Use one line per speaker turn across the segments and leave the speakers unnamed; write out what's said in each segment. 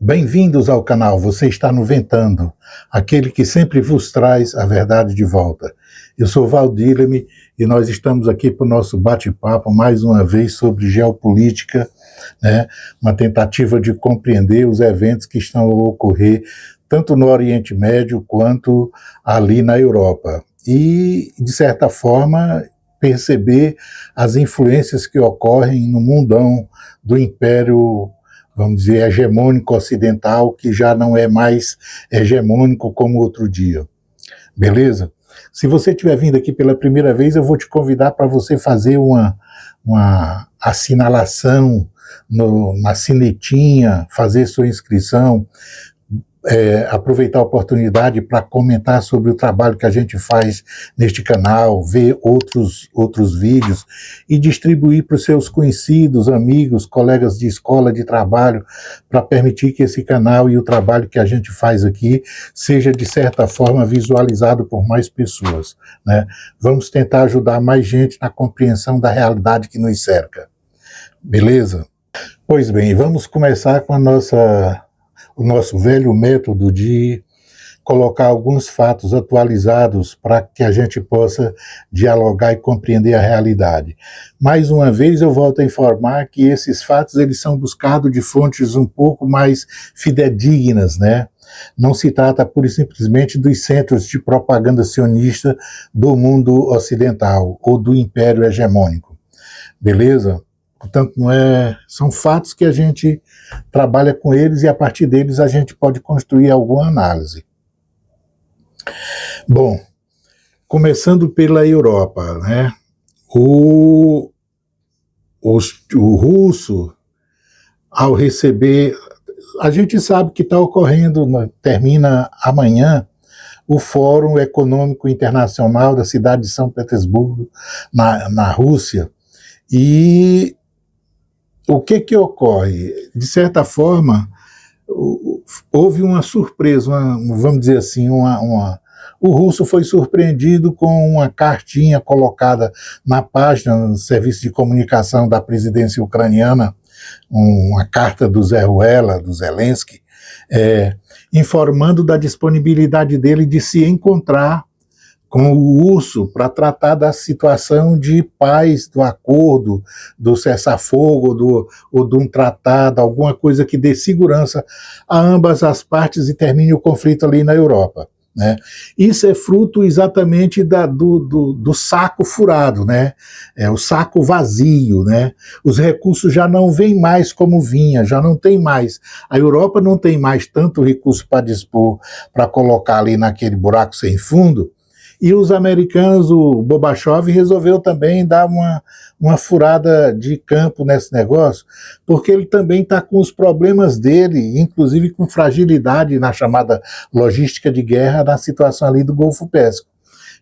Bem-vindos ao canal Você Está no Ventando, aquele que sempre vos traz a verdade de volta. Eu sou Valdíleme e nós estamos aqui para o nosso bate-papo mais uma vez sobre geopolítica, né? Uma tentativa de compreender os eventos que estão a ocorrer tanto no Oriente Médio quanto ali na Europa. E, de certa forma, perceber as influências que ocorrem no mundão do Império, vamos dizer, hegemônico ocidental, que já não é mais hegemônico como outro dia. Beleza? Se você estiver vindo aqui pela primeira vez, eu vou te convidar para você fazer uma assinalação na sinetinha, fazer sua inscrição, aproveitar a oportunidade para comentar sobre o trabalho que a gente faz neste canal, ver outros vídeos e distribuir para os seus conhecidos, amigos, colegas de escola, de trabalho, para permitir que esse canal e o trabalho que a gente faz aqui seja, de certa forma, visualizado por mais pessoas, né? Vamos tentar ajudar mais gente na compreensão da realidade que nos cerca. Beleza? Pois bem, vamos começar com o nosso velho método de colocar alguns fatos atualizados para que a gente possa dialogar e compreender a realidade. Mais uma vez eu volto a informar que esses fatos eles são buscados de fontes um pouco mais fidedignas, né? Não se trata pura e simplesmente dos centros de propaganda sionista do mundo ocidental ou do império hegemônico. Beleza? Portanto, são fatos que a gente trabalha com eles e a partir deles a gente pode construir alguma análise. Bom, começando pela Europa, né? O russo, ao receber, a gente sabe que está ocorrendo, termina amanhã, o Fórum Econômico Internacional da cidade de São Petersburgo, na Rússia, e o que ocorre? De certa forma, houve uma surpresa, vamos dizer assim, o russo foi surpreendido com uma cartinha colocada na página do serviço de comunicação da presidência ucraniana, uma carta do Zé Ruela, do Zelensky, informando da disponibilidade dele de se encontrar com o urso para tratar da situação de paz, do acordo, do cessar-fogo, ou de um tratado, alguma coisa que dê segurança a ambas as partes e termine o conflito ali na Europa, né? Isso é fruto exatamente do saco furado, né? O saco vazio, né? Os recursos já não vêm mais como vinha, já não tem mais. A Europa não tem mais tanto recurso para dispor, para colocar ali naquele buraco sem fundo. E os americanos, o Gorbachev, resolveu também dar uma furada de campo nesse negócio, porque ele também está com os problemas dele, inclusive com fragilidade na chamada logística de guerra, na situação ali do Golfo Pérsico.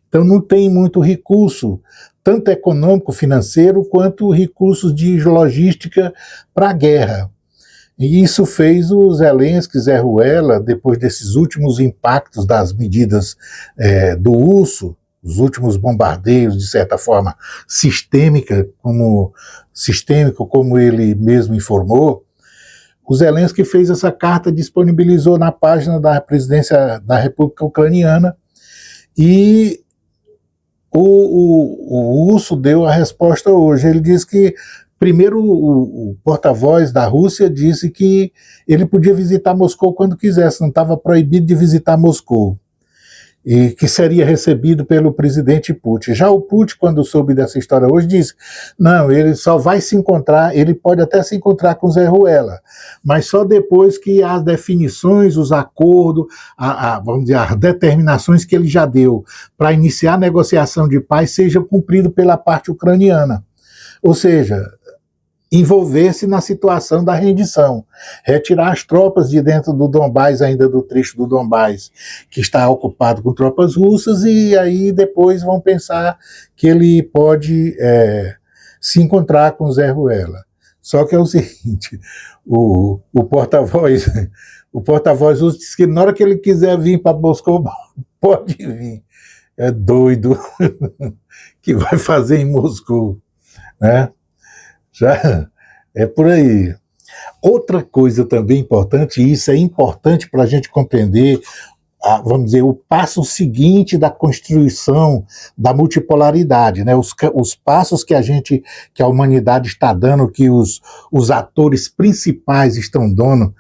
Então não tem muito recurso, tanto econômico, financeiro, quanto recursos de logística para a guerra. E isso fez o Zelensky, Zé Ruela, depois desses últimos impactos das medidas do urso, os últimos bombardeios, de certa forma, sistêmico, como ele mesmo informou, o Zelensky fez essa carta, disponibilizou na página da presidência da República Ucraniana, e o urso deu a resposta hoje. Ele disse que primeiro, o porta-voz da Rússia disse que ele podia visitar Moscou quando quisesse, não estava proibido de visitar Moscou, e que seria recebido pelo presidente Putin. Já o Putin, quando soube dessa história hoje, disse, não, ele só vai se encontrar, ele pode até se encontrar com Zé Ruela, mas só depois que as definições, os acordos, vamos dizer, as determinações que ele já deu para iniciar a negociação de paz sejam cumpridas pela parte ucraniana. Ou seja, envolver-se na situação da rendição, retirar as tropas de dentro do Donbás, ainda do trecho do Donbás, que está ocupado com tropas russas, e aí depois vão pensar que ele pode se encontrar com Zé Ruela. Só que é o seguinte, o porta-voz russo disse que na hora que ele quiser vir para Moscou, pode vir. É doido que vai fazer em Moscou, né? Já é por aí. Outra coisa também importante, e isso é importante para a gente compreender, vamos dizer, o passo seguinte da construção da multipolaridade, né? Os passos que que a humanidade está dando, que os atores principais estão dando,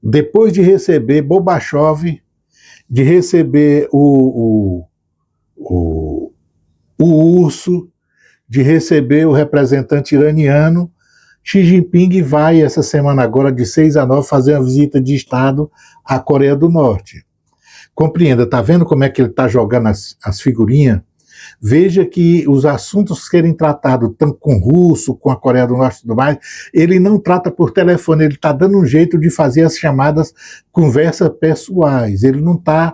depois de receber Gorbachev, de receber o urso, de receber o representante iraniano, Xi Jinping vai, essa semana agora, de 6 a 9, fazer uma visita de Estado à Coreia do Norte. Compreenda, tá vendo como é que ele está jogando as figurinhas? Veja que os assuntos que serem tratados, tanto com o russo, com a Coreia do Norte e tudo mais, ele não trata por telefone, ele está dando um jeito de fazer as chamadas conversas pessoais, ele não está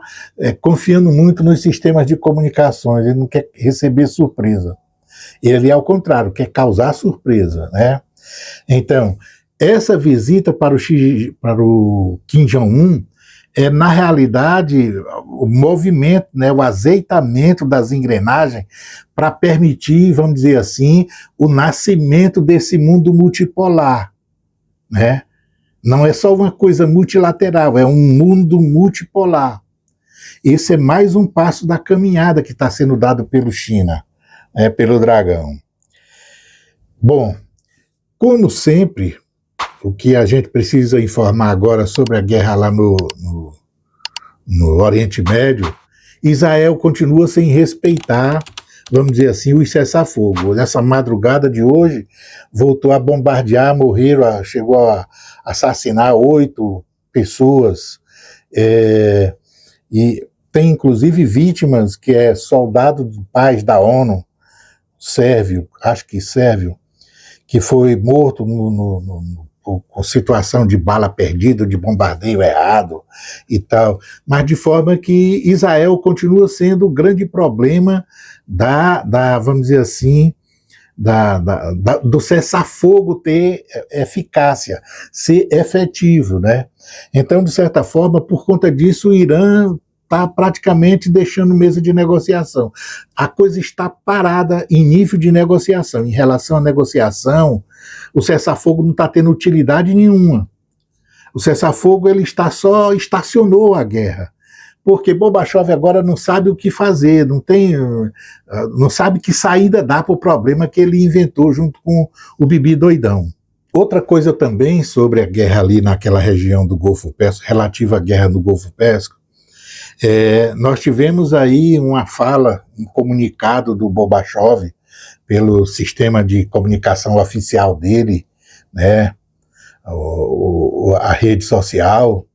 confiando muito nos sistemas de comunicações, ele não quer receber surpresa. Ele, ao contrário, quer causar surpresa, né? Então, essa visita para o Kim Jong-un é, na realidade, o movimento, né, o azeitamento das engrenagens para permitir, vamos dizer assim, o nascimento desse mundo multipolar, né? Não é só uma coisa multilateral, é um mundo multipolar. Esse é mais um passo da caminhada que está sendo dado pelo China, pelo Dragão. Bom, como sempre, o que a gente precisa informar agora sobre a guerra lá no Oriente Médio, Israel continua sem respeitar, vamos dizer assim, o cessar-fogo. Nessa madrugada de hoje, voltou a bombardear, chegou a assassinar 8 pessoas, e tem inclusive vítimas, que é soldado de paz da ONU, sérvio, acho que sérvio, que foi morto com situação de bala perdida, de bombardeio errado e tal, mas de forma que Israel continua sendo o grande problema vamos dizer assim, do cessar-fogo ter eficácia, ser efetivo, né? Então, de certa forma, por conta disso, o Irã está praticamente deixando mesa de negociação. A coisa está parada em nível de negociação. Em relação à negociação, o cessar-fogo não está tendo utilidade nenhuma. O cessar-fogo ele só estacionou a guerra. Porque Gorbachev agora não sabe o que fazer, não sabe que saída dá para o problema que ele inventou junto com o Bibi doidão. Outra coisa também sobre a guerra ali naquela região do Golfo Pérsico, relativa à guerra do Golfo Pérsico, nós tivemos aí uma fala, um comunicado do Gorbachev pelo sistema de comunicação oficial dele, né, a rede social,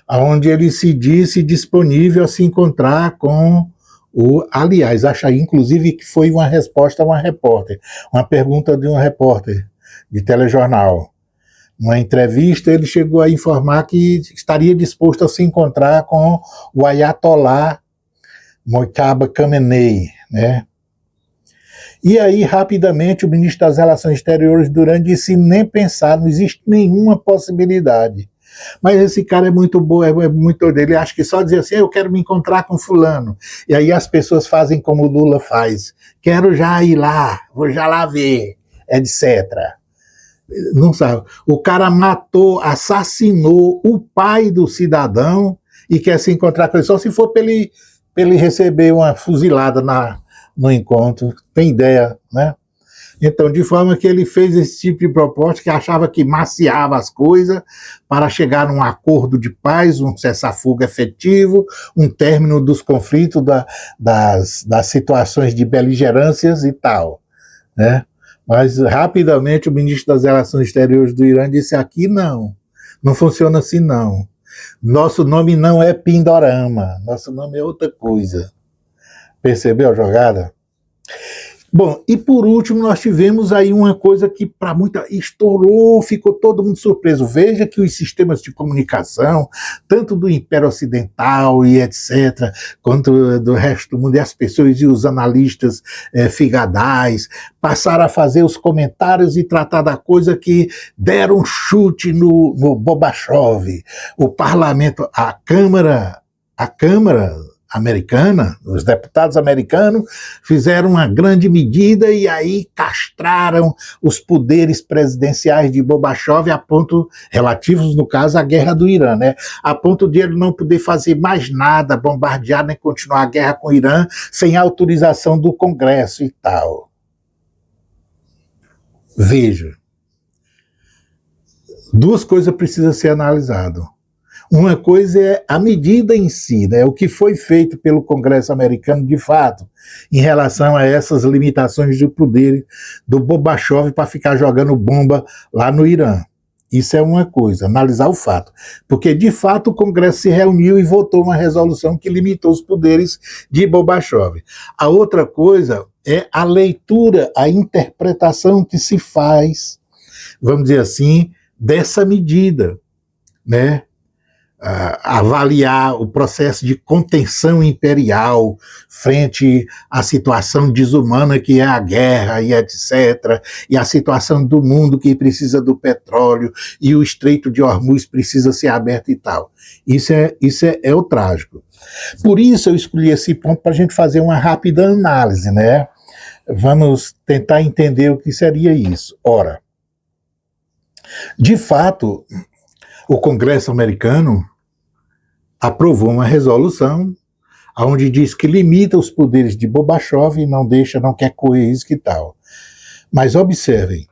onde ele se disse disponível a se encontrar com aliás, acho aí inclusive que foi uma resposta a uma repórter, uma pergunta de um repórter de telejornal. Numa entrevista, ele chegou a informar que estaria disposto a se encontrar com o Ayatollah Mojtaba Khamenei, né? E aí, rapidamente, o ministro das Relações Exteriores do Irã disse nem pensar, não existe nenhuma possibilidade. Mas esse cara é muito bom, é muito dele. Ele acha que só dizer assim, eu quero me encontrar com fulano. E aí as pessoas fazem como o Lula faz. Quero já ir lá, vou já lá ver, etc. Não sabe. O cara assassinou o pai do cidadão e quer se encontrar com ele só se for para ele receber uma fuzilada no encontro. Tem ideia, né? Então, de forma que ele fez esse tipo de proposta que achava que maciava as coisas para chegar num acordo de paz, um cessar-fogo efetivo, um término dos conflitos, das situações de beligerâncias e tal, né? Mas, rapidamente, o ministro das Relações Exteriores do Irã disse aqui não funciona assim não. Nosso nome não é Pindorama, nosso nome é outra coisa. Percebeu a jogada? Bom, e por último nós tivemos aí uma coisa que para muita estourou, ficou todo mundo surpreso. Veja que os sistemas de comunicação, tanto do Império Ocidental e etc., quanto do resto do mundo, e as pessoas e os analistas figadais, passaram a fazer os comentários e tratar da coisa que deram um chute no Gorbachev. O parlamento, a Câmara americana, os deputados americanos fizeram uma grande medida e aí castraram os poderes presidenciais de Gorbachev a ponto, relativos no caso à guerra do Irã, né, a ponto de ele não poder fazer mais nada, bombardear nem continuar a guerra com o Irã sem autorização do Congresso e tal. Veja, duas coisas precisam ser analisadas. Uma coisa é a medida em si, né, o que foi feito pelo Congresso americano de fato, em relação a essas limitações de poder do Gorbachev para ficar jogando bomba lá no Irã. Isso é uma coisa, analisar o fato. Porque, de fato, o Congresso se reuniu e votou uma resolução que limitou os poderes de Gorbachev. A outra coisa é a leitura, a interpretação que se faz, vamos dizer assim, dessa medida, né? Avaliar o processo de contenção imperial frente à situação desumana que é a guerra e etc., e a situação do mundo que precisa do petróleo e o Estreito de Hormuz precisa ser aberto e tal. Isso é o trágico. Por isso eu escolhi esse ponto para a gente fazer uma rápida análise, né? Vamos tentar entender o que seria isso. Ora, de fato, o Congresso americano aprovou uma resolução onde diz que limita os poderes de Gorbachev e não quer correr risco e tal. Mas observem,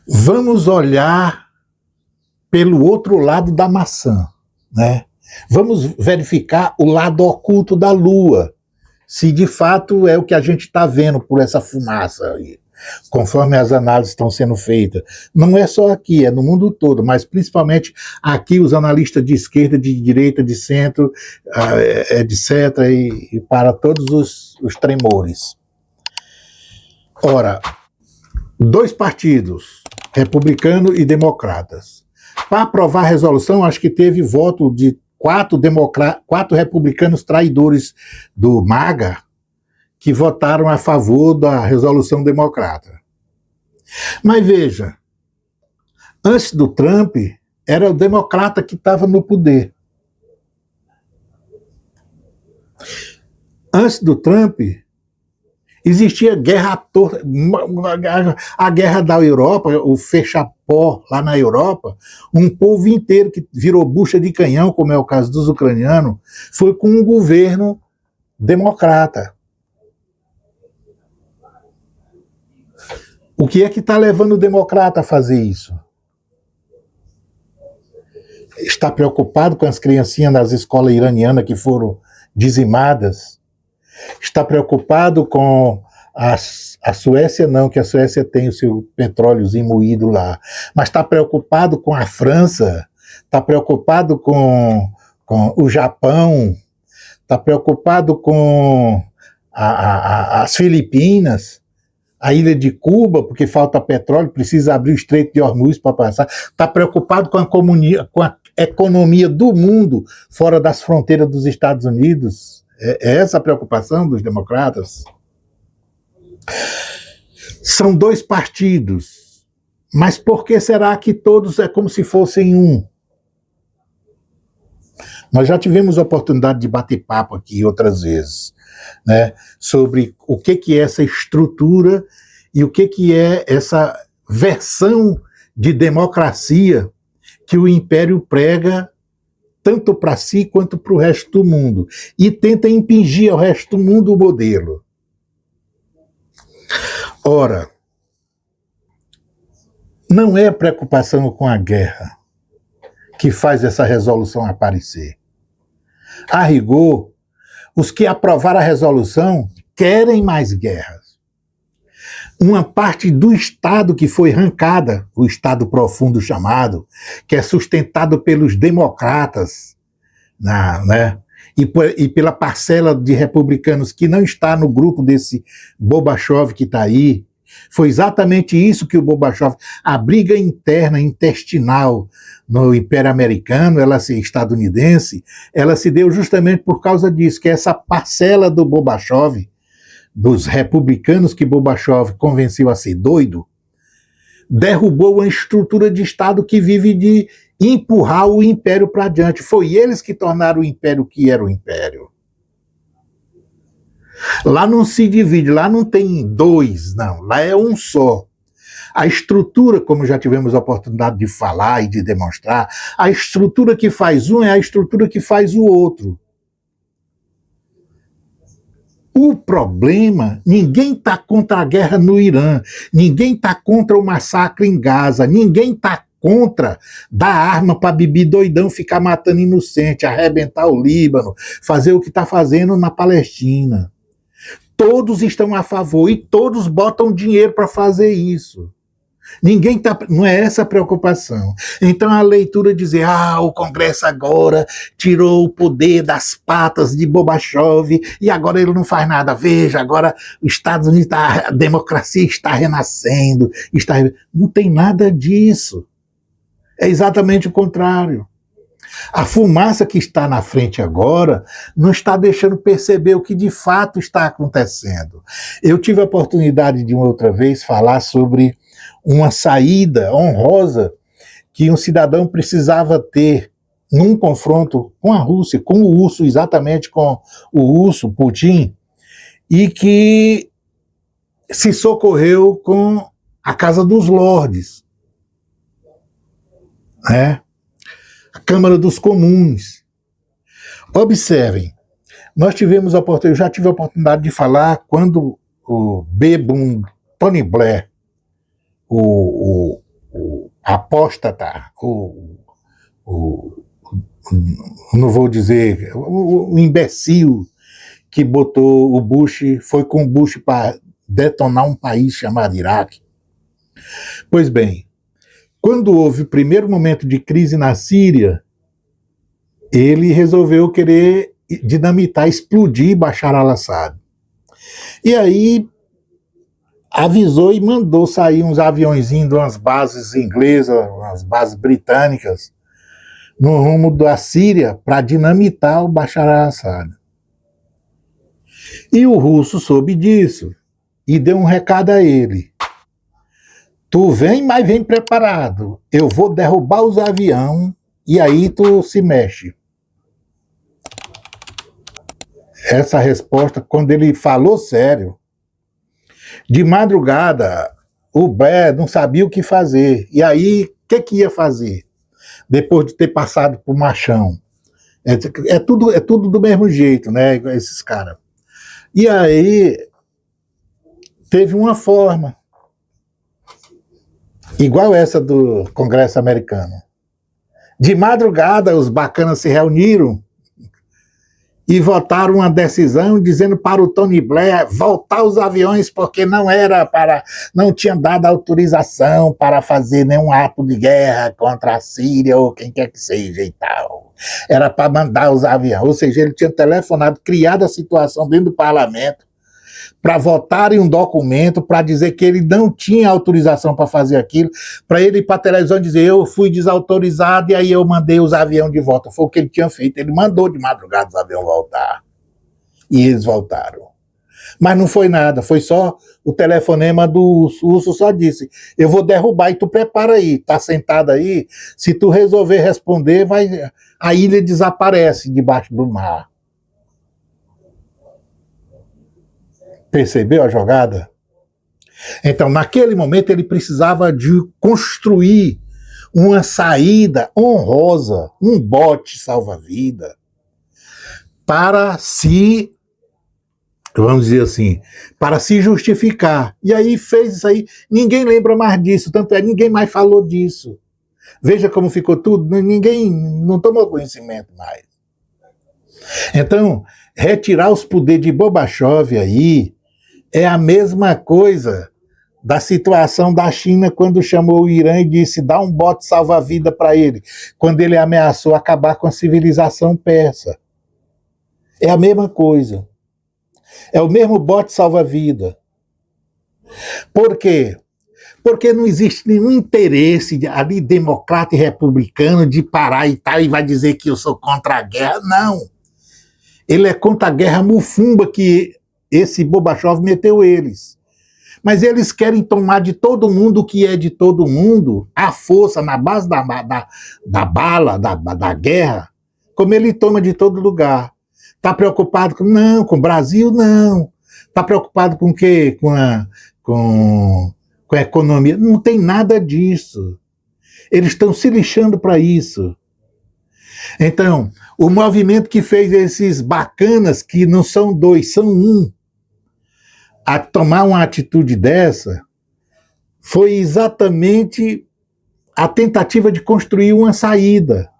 vamos olhar pelo outro lado da maçã, né? Vamos verificar o lado oculto da Lua, se de fato é o que a gente está vendo por essa fumaça aí, conforme as análises estão sendo feitas. Não é só aqui, é no mundo todo, mas principalmente aqui os analistas de esquerda, de direita, de centro, etc., e para todos os tremores. Ora, dois partidos, republicano e democratas. Para aprovar a resolução, acho que teve voto de quatro republicanos traidores do MAGA, que votaram a favor da resolução democrata. Mas veja, antes do Trump, era o democrata que estava no poder. Antes do Trump, existia guerra, a guerra da Europa, o fecha-pó lá na Europa, um povo inteiro que virou bucha de canhão, como é o caso dos ucranianos, foi com um governo democrata. O que é que está levando o democrata a fazer isso? Está preocupado com as criancinhas nas escolas iranianas que foram dizimadas? Está preocupado com a Suécia? Não, que a Suécia tem o seu petróleozinho moído lá. Mas está preocupado com a França? Está preocupado com o Japão? Está preocupado com as Filipinas? A ilha de Cuba, porque falta petróleo, precisa abrir o Estreito de Hormuz para passar. Está preocupado com a economia do mundo fora das fronteiras dos Estados Unidos? É essa a preocupação dos democratas? São dois partidos, mas por que será que todos é como se fossem um? Nós já tivemos a oportunidade de bater papo aqui outras vezes, né, sobre o que é essa estrutura e o que é essa versão de democracia que o Império prega tanto para si quanto para o resto do mundo, e tenta impingir ao resto do mundo o modelo. Ora, não é a preocupação com a guerra que faz essa resolução aparecer. A rigor, os que aprovaram a resolução querem mais guerras. Uma parte do Estado que foi arrancada, o Estado profundo chamado, que é sustentado pelos democratas, né, e pela parcela de republicanos que não está no grupo desse Gorbachev que está aí. Foi exatamente isso que o Gorbachev, a briga interna, intestinal no Império Americano, estadunidense, ela se deu justamente por causa disso, que essa parcela do Gorbachev, dos republicanos que Gorbachev convenceu a ser doido, derrubou uma estrutura de Estado que vive de empurrar o império para adiante. Foi eles que tornaram o império que era o império. Lá não se divide, lá não tem dois, não. Lá é um só. A estrutura, como já tivemos a oportunidade de falar e de demonstrar, a estrutura que faz um é a estrutura que faz o outro. O problema, ninguém está contra a guerra no Irã, ninguém está contra o massacre em Gaza, ninguém está contra dar arma para Bibi doidão ficar matando inocente, arrebentar o Líbano, fazer o que está fazendo na Palestina. Todos estão a favor e todos botam dinheiro para fazer isso. Ninguém tá, não é essa a preocupação. Então a leitura dizer, o Congresso agora tirou o poder das patas de Gorbachev e agora ele não faz nada. Veja, agora os Estados Unidos, a democracia está renascendo. Não tem nada disso. É exatamente o contrário. A fumaça que está na frente agora não está deixando perceber o que de fato está acontecendo. Eu tive a oportunidade de uma outra vez falar sobre uma saída honrosa que um cidadão precisava ter num confronto com a Rússia, com o urso, exatamente com o urso Putin, e que se socorreu com a Casa dos Lordes, né? A Câmara dos Comuns. Observem, nós tivemos eu já tive a oportunidade de falar quando o bebum Tony Blair, o apóstata, não vou dizer, o imbecil que botou o Bush, foi com o Bush para detonar um país chamado Iraque. Pois bem, quando houve o primeiro momento de crise na Síria, ele resolveu querer dinamitar, explodir Bashar al-Assad. E aí avisou e mandou sair uns aviõezinhos de umas bases inglesas, umas bases britânicas, no rumo da Síria para dinamitar o Bashar al-Assad. E o russo soube disso e deu um recado a ele. Tu vem, mas vem preparado. Eu vou derrubar os aviões e aí tu se mexe. Essa resposta, quando ele falou sério, de madrugada, o Blair não sabia o que fazer. E aí, o que ia fazer? Depois de ter passado por machão. É tudo do mesmo jeito, né? Esses caras. E aí, teve uma forma. Igual essa do Congresso americano. De madrugada, os bacanas se reuniram e votaram uma decisão dizendo para o Tony Blair voltar os aviões porque não tinha dado autorização para fazer nenhum ato de guerra contra a Síria ou quem quer que seja e tal. Era para mandar os aviões. Ou seja, ele tinha telefonado, criado a situação dentro do parlamento para votar em um documento para dizer que ele não tinha autorização para fazer aquilo, para ele ir para a televisão dizer eu fui desautorizado e aí eu mandei os aviões de volta. Foi o que ele tinha feito, ele mandou de madrugada os aviões voltar. E eles voltaram. Mas não foi nada, foi só o telefonema do urso. O urso só disse, eu vou derrubar e tu prepara aí, tá sentado aí, se tu resolver responder, a ilha desaparece debaixo do mar. Percebeu a jogada? Então, naquele momento, ele precisava de construir uma saída honrosa, um bote salva-vida, para se, vamos dizer assim, para se justificar. E aí fez isso aí, ninguém lembra mais disso, tanto é, ninguém mais falou disso. Veja como ficou tudo, ninguém não tomou conhecimento mais. Então, retirar os poderes de Gorbachev aí, é a mesma coisa da situação da China quando chamou o Irã e disse dá um bote salva-vida para ele, quando ele ameaçou acabar com a civilização persa. É a mesma coisa. É o mesmo bote salva-vida. Por quê? Porque não existe nenhum interesse ali democrata e republicano de parar e tal e vai dizer que eu sou contra a guerra. Não. Ele é contra a guerra mufumba que esse Gorbachev meteu eles. Mas eles querem tomar de todo mundo o que é de todo mundo, à força, na base da bala, da guerra, como ele toma de todo lugar. Está preocupado com... Não, com o Brasil, não. Está preocupado com o quê? Com a economia. Não tem nada disso. Eles estão se lixando para isso. Então, o movimento que fez esses bacanas, que não são dois, são um, a tomar uma atitude dessa, foi exatamente a tentativa de construir uma saída.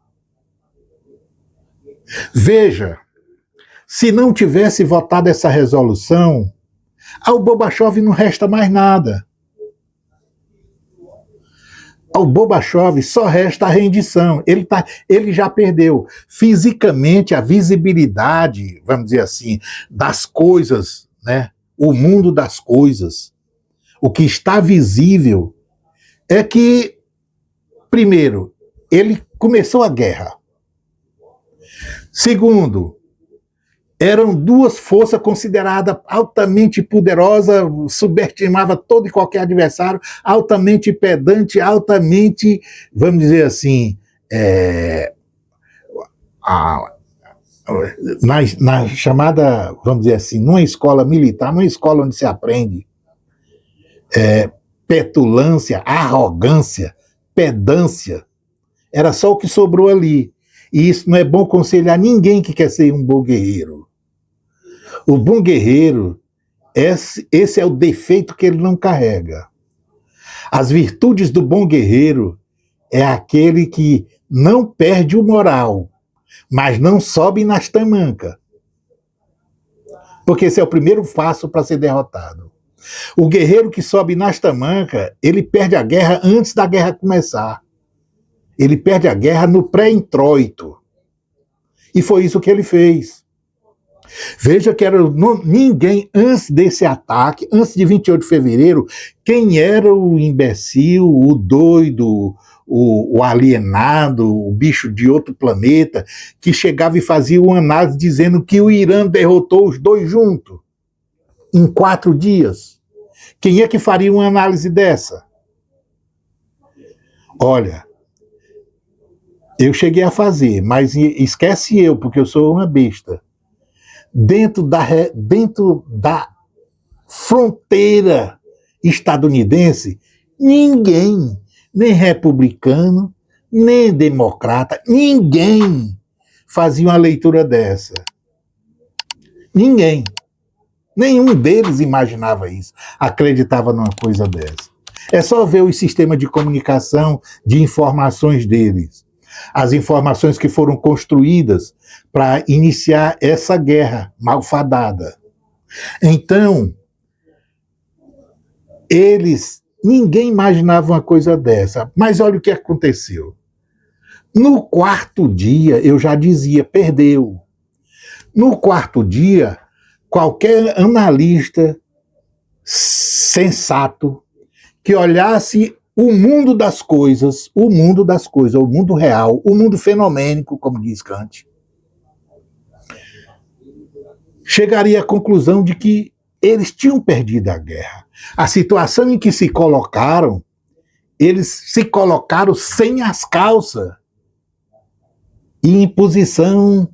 Veja, se não tivesse votado essa resolução, ao Gorbachev não resta mais nada. Ao Gorbachev só resta a rendição. Ele já perdeu. Fisicamente, a visibilidade, vamos dizer assim, das coisas, né? O mundo das coisas. O que está visível é que, primeiro, ele começou a guerra. Segundo, eram duas forças consideradas altamente poderosas, subestimava todo e qualquer adversário, altamente pedante, altamente, vamos dizer assim, na chamada, vamos dizer assim, numa escola militar, numa escola onde se aprende petulância, arrogância, pedância, era só o que sobrou ali. E isso não é bom conselho a ninguém que quer ser um bom guerreiro. O bom guerreiro, esse é o defeito que ele não carrega. As virtudes do bom guerreiro é aquele que não perde o moral, mas não sobe nas tamancas. Porque esse é o primeiro passo para ser derrotado. O guerreiro que sobe nas tamancas, ele perde a guerra antes da guerra começar. Ele perde a guerra no pré-introito. E foi isso que ele fez. Veja que ninguém, antes desse ataque, antes de 28 de fevereiro, quem era o imbecil, o doido, o alienado, o bicho de outro planeta, que chegava e fazia uma análise dizendo que o Irã derrotou os dois juntos, em 4 dias. Quem é que faria uma análise dessa? Olha, eu cheguei a fazer, mas esquece eu, porque eu sou uma besta. Dentro da fronteira estadunidense, ninguém, nem republicano, nem democrata, ninguém fazia uma leitura dessa. Ninguém. Nenhum deles imaginava isso, acreditava numa coisa dessa. É só ver o sistema de comunicação, de informações deles. As informações que foram construídas para iniciar essa guerra malfadada. Então, ninguém imaginava uma coisa dessa. Mas olha o que aconteceu. No 4º dia, eu já dizia, perdeu. No 4º dia, qualquer analista sensato que olhasse o mundo das coisas, o mundo real, o mundo fenomênico, como diz Kant, chegaria à conclusão de que eles tinham perdido a guerra. A situação em que se colocaram, eles se colocaram sem as calças e em posição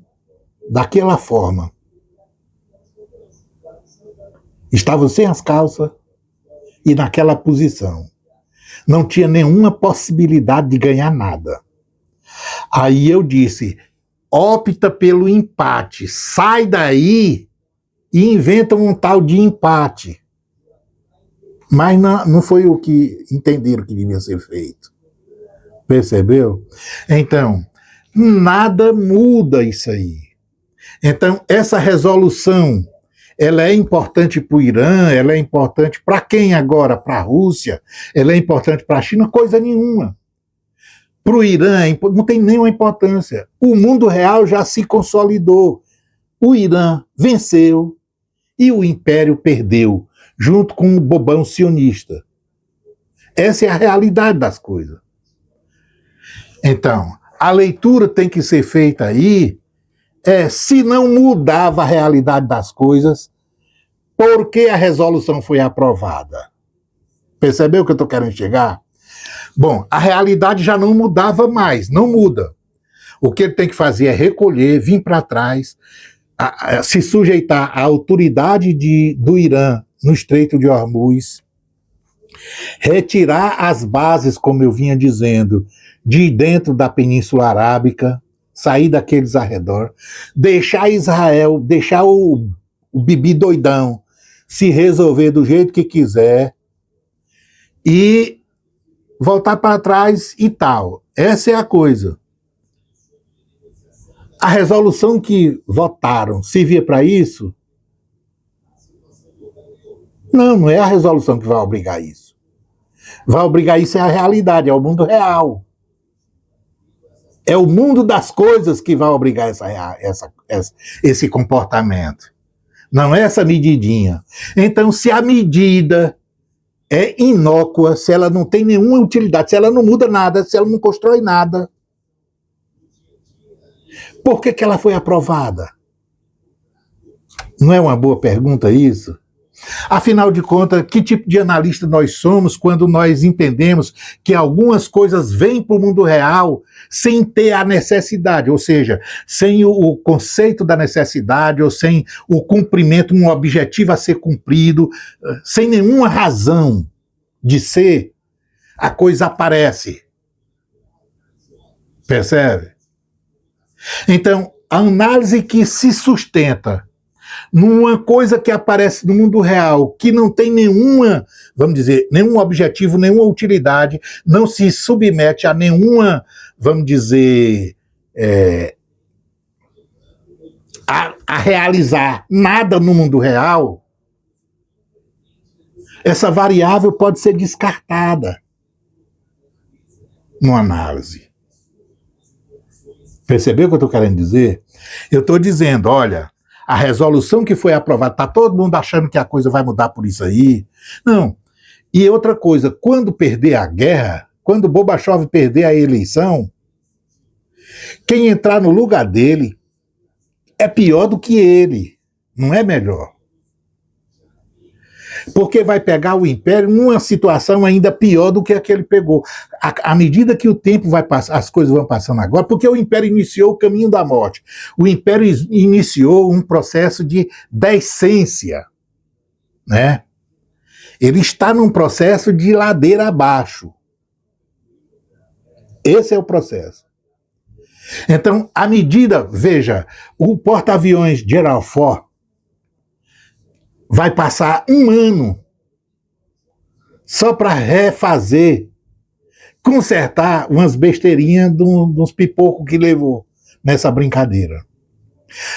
daquela forma. Estavam sem as calças e naquela posição. Não tinha nenhuma possibilidade de ganhar nada. Aí eu disse, opta pelo empate, sai daí e inventa um tal de empate. Mas não foi o que entenderam que devia ser feito. Percebeu? Então, nada muda isso aí. Então, essa resolução, ela é importante para o Irã, ela é importante para quem agora? Para a Rússia, ela é importante para a China? Coisa nenhuma. Para o Irã não tem nenhuma importância. O mundo real já se consolidou. O Irã venceu e o Império perdeu, junto com o bobão sionista. Essa é a realidade das coisas. Então, a leitura tem que ser feita aí, se não mudava a realidade das coisas, por que a resolução foi aprovada? Percebeu o que eu estou querendo chegar? Bom, a realidade já não mudava mais, não muda. O que ele tem que fazer é recolher, vir para trás, se sujeitar à autoridade do Irã no Estreito de Hormuz, retirar as bases, como eu vinha dizendo, de dentro da Península Arábica, sair daqueles arredor, deixar Israel, deixar o Bibi doidão se resolver do jeito que quiser e voltar para trás e tal. Essa é a coisa. A resolução que votaram servia para isso? Não, não é a resolução que vai obrigar isso. Vai obrigar isso é a realidade, é o mundo real. É o mundo das coisas que vai obrigar esse comportamento. Não é essa medidinha. Então, se a medida é inócua, se ela não tem nenhuma utilidade, se ela não muda nada, se ela não constrói nada, por que ela foi aprovada? Não é uma boa pergunta isso? Afinal de contas, que tipo de analista nós somos quando nós entendemos que algumas coisas vêm para o mundo real sem ter a necessidade, ou seja, sem o conceito da necessidade ou sem o cumprimento, um objetivo a ser cumprido, sem nenhuma razão de ser, a coisa aparece. Percebe? Então, a análise que se sustenta numa coisa que aparece no mundo real, que não tem nenhuma, vamos dizer, nenhum objetivo, nenhuma utilidade, não se submete a nenhuma, vamos dizer, a realizar nada no mundo real, essa variável pode ser descartada numa análise. Percebeu o que eu estou querendo dizer? Eu estou dizendo, olha, a resolução que foi aprovada, está todo mundo achando que a coisa vai mudar por isso aí? Não. E outra coisa, quando perder a guerra, quando Gorbachev perder a eleição, quem entrar no lugar dele é pior do que ele, não é melhor. Porque vai pegar o império numa situação ainda pior do que a que ele pegou. À medida que o tempo vai passar, as coisas vão passando agora, porque o império iniciou o caminho da morte. O império iniciou um processo de decência, né? Ele está num processo de ladeira abaixo. Esse é o processo. Então, à medida, veja, o porta-aviões Gerald Ford vai passar um ano só para refazer, consertar umas besteirinhas dos pipocos que levou nessa brincadeira.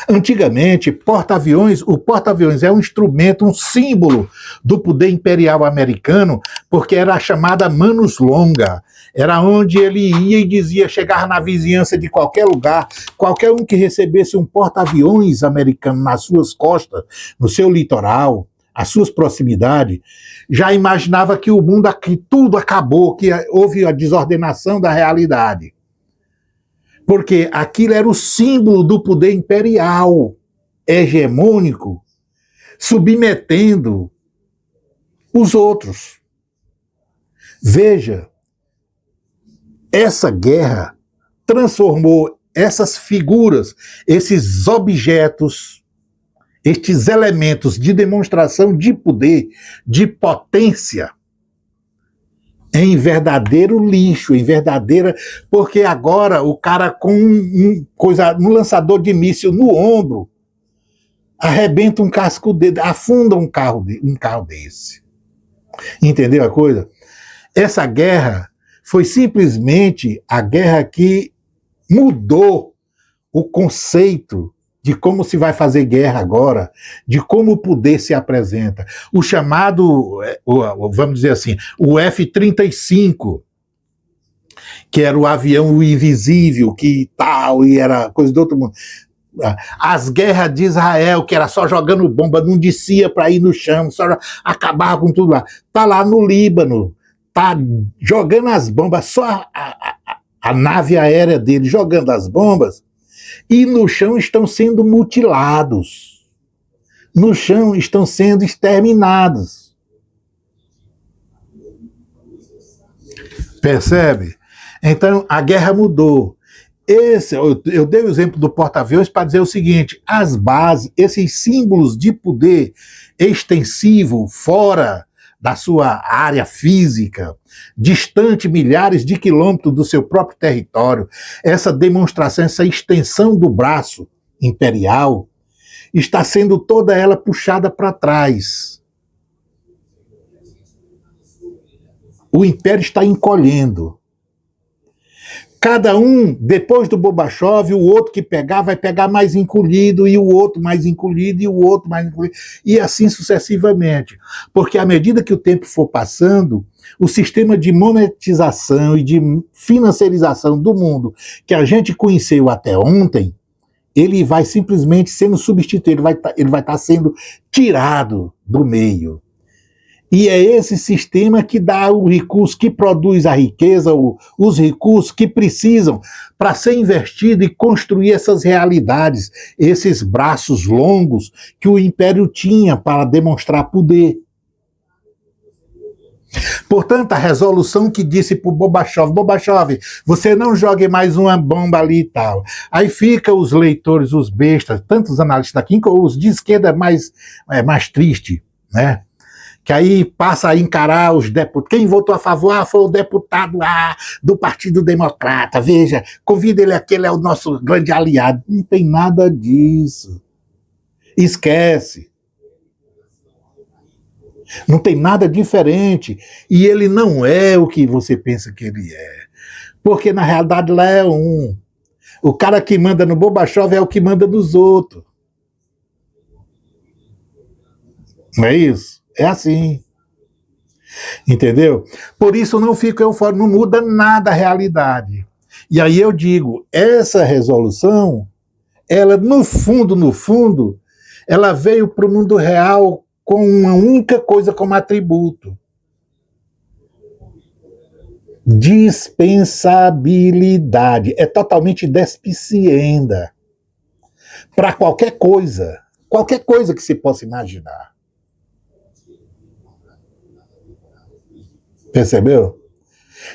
Antigamente, o porta-aviões é um instrumento, um símbolo do poder imperial americano, porque era a chamada Manus Longa. Era onde ele ia e dizia, chegar na vizinhança de qualquer lugar, qualquer um que recebesse um porta-aviões americano nas suas costas, no seu litoral, às suas proximidades, já imaginava que o mundo aqui, tudo acabou, que houve a desordenação da realidade. Porque aquilo era o símbolo do poder imperial, hegemônico, submetendo os outros. Veja, essa guerra transformou essas figuras, esses objetos, estes elementos de demonstração de poder, de potência, em verdadeiro lixo, em verdadeira... Porque agora o cara com um lançador de míssil no ombro arrebenta um casco dele, afunda um carro desse. Entendeu a coisa? Essa guerra foi simplesmente a guerra que mudou o conceito de como se vai fazer guerra agora, de como o poder se apresenta. O chamado, vamos dizer assim, o F-35, que era o avião invisível, que tal, e era coisa do outro mundo. As guerras de Israel, que era só jogando bomba, não descia para ir no chão, só acabava com tudo lá. Está lá no Líbano, está jogando as bombas, só a nave aérea dele jogando as bombas, e no chão estão sendo mutilados. No chão estão sendo exterminados. Percebe? Então, a guerra mudou. Eu dei o exemplo do porta-aviões para dizer o seguinte: as bases, esses símbolos de poder extensivo fora da sua área física, distante milhares de quilômetros do seu próprio território, essa demonstração, essa extensão do braço imperial, está sendo toda ela puxada para trás. O império está encolhendo. Cada um, depois do Borbachov, o outro que pegar vai pegar mais encolhido, e o outro mais encolhido, e o outro mais encolhido, e assim sucessivamente. Porque à medida que o tempo for passando, o sistema de monetização e de financiarização do mundo que a gente conheceu até ontem, ele vai simplesmente sendo substituído, ele vai estar sendo tirado do meio. E é esse sistema que dá o recurso, que produz a riqueza, os recursos que precisam para ser investido e construir essas realidades, esses braços longos que o Império tinha para demonstrar poder. Portanto, a resolução que disse para o Borbachov, você não jogue mais uma bomba ali e tal. Aí fica os leitores, os bestas, tantos analistas aqui, os de esquerda mais triste, né? Que aí passa a encarar os deputados. Quem votou a favor foi o deputado do Partido Democrata. Veja, convida ele aqui, ele é o nosso grande aliado. Não tem nada disso. Esquece. Não tem nada diferente. E ele não é o que você pensa que ele é. Porque, na realidade, lá é um. O cara que manda no Borbachov é o que manda nos outros. Não é isso? É assim. Entendeu? Por isso não fico eufórico, não muda nada a realidade. E aí eu digo, essa resolução, ela no fundo, ela veio para o mundo real com uma única coisa como atributo: dispensabilidade. É totalmente despicienda para qualquer coisa que se possa imaginar. Percebeu?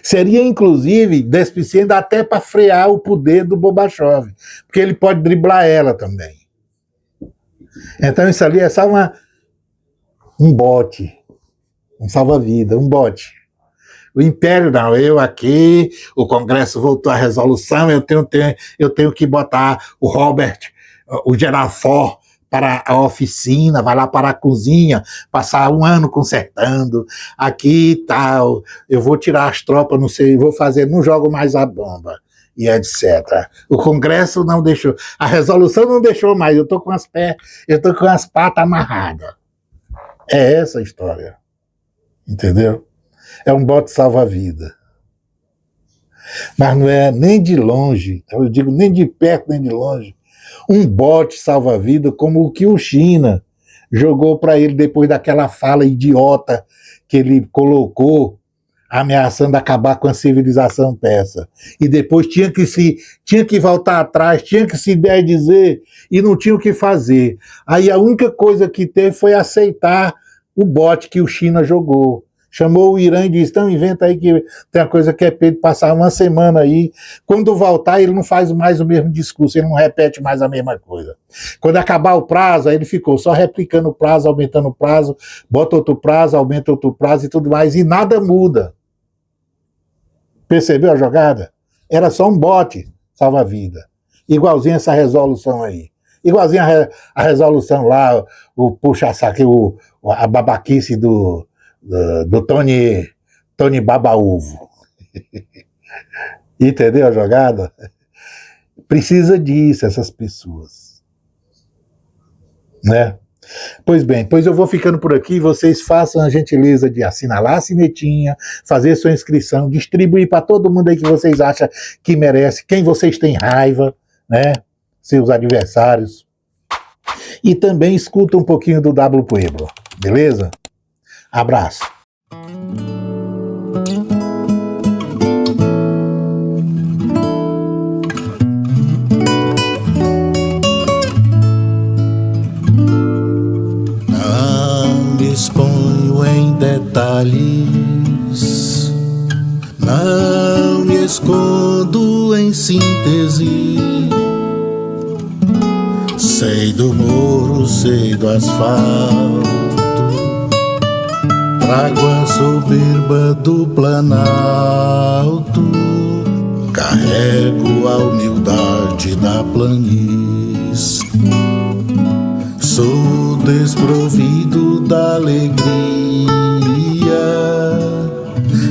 Seria, inclusive, despicienda até para frear o poder do Borbachov, porque ele pode driblar ela também. Então isso ali é só um bote, um salva-vida, um bote. O Império não, eu aqui, o Congresso voltou à resolução, eu tenho que botar o Robert, o Gerald Ford, para a oficina, vai lá para a cozinha, passar um ano consertando, aqui e tal, eu vou tirar as tropas, não sei, não jogo mais a bomba, e etc. O Congresso não deixou, a resolução não deixou mais, eu tô com as patas amarradas. É essa a história, entendeu? É um bote salva-vida. Mas não é nem de longe, eu digo nem de perto nem de longe, um bote salva-vida como o que o China jogou para ele depois daquela fala idiota que ele colocou, ameaçando acabar com a civilização persa. E depois tinha que voltar atrás, tinha que se dizer e não tinha o que fazer. Aí a única coisa que teve foi aceitar o bote que o China jogou. Chamou o Irã e disse, então inventa aí que tem uma coisa que é Pedro passar uma semana aí, quando voltar ele não faz mais o mesmo discurso, ele não repete mais a mesma coisa. Quando acabar o prazo, aí ele ficou só replicando o prazo, aumentando o prazo, bota outro prazo, aumenta outro prazo e tudo mais, e nada muda. Percebeu a jogada? Era só um bote salva-vida. Igualzinho essa resolução aí. Igualzinho a resolução lá, o puxa-saco, a babaquice do Tony Baba-Ovo. Entendeu a jogada? Precisa disso, essas pessoas. Né? Pois bem, pois eu vou ficando por aqui, vocês façam a gentileza de assinalar a sinetinha, fazer sua inscrição, distribuir para todo mundo aí que vocês acham que merece, quem vocês têm raiva, né? Seus adversários. E também escuta um pouquinho do W Pueblo, beleza? Abraço. Não me exponho em detalhes, mas em síntese. Sei do muro, sei do asfalto, trago a soberba do planalto, carrego a humildade da planície. Sou desprovido da alegria,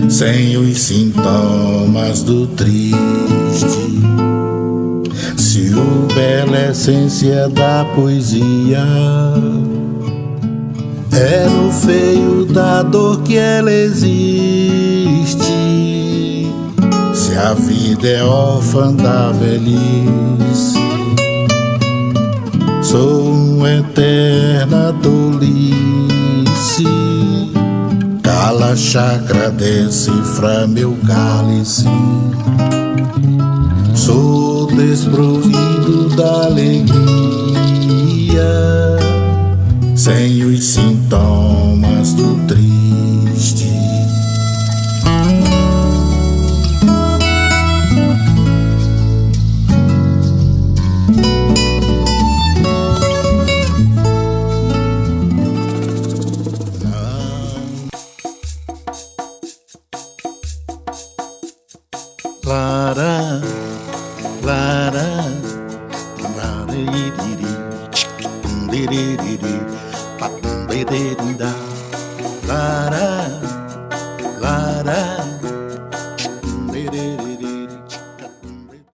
sem os sintomas do triste. Se o belo é essência da poesia, era o feio da dor que ela existe. Se a vida é órfã da velhice, sou uma eterna tolice. Cala chakra, decifra meu cálice. Sou desprovido da alegria, sem os sintomas do triste. Lara, lara, lara, iri, iri, iri, iri, iri, iri, iri, iri, iri,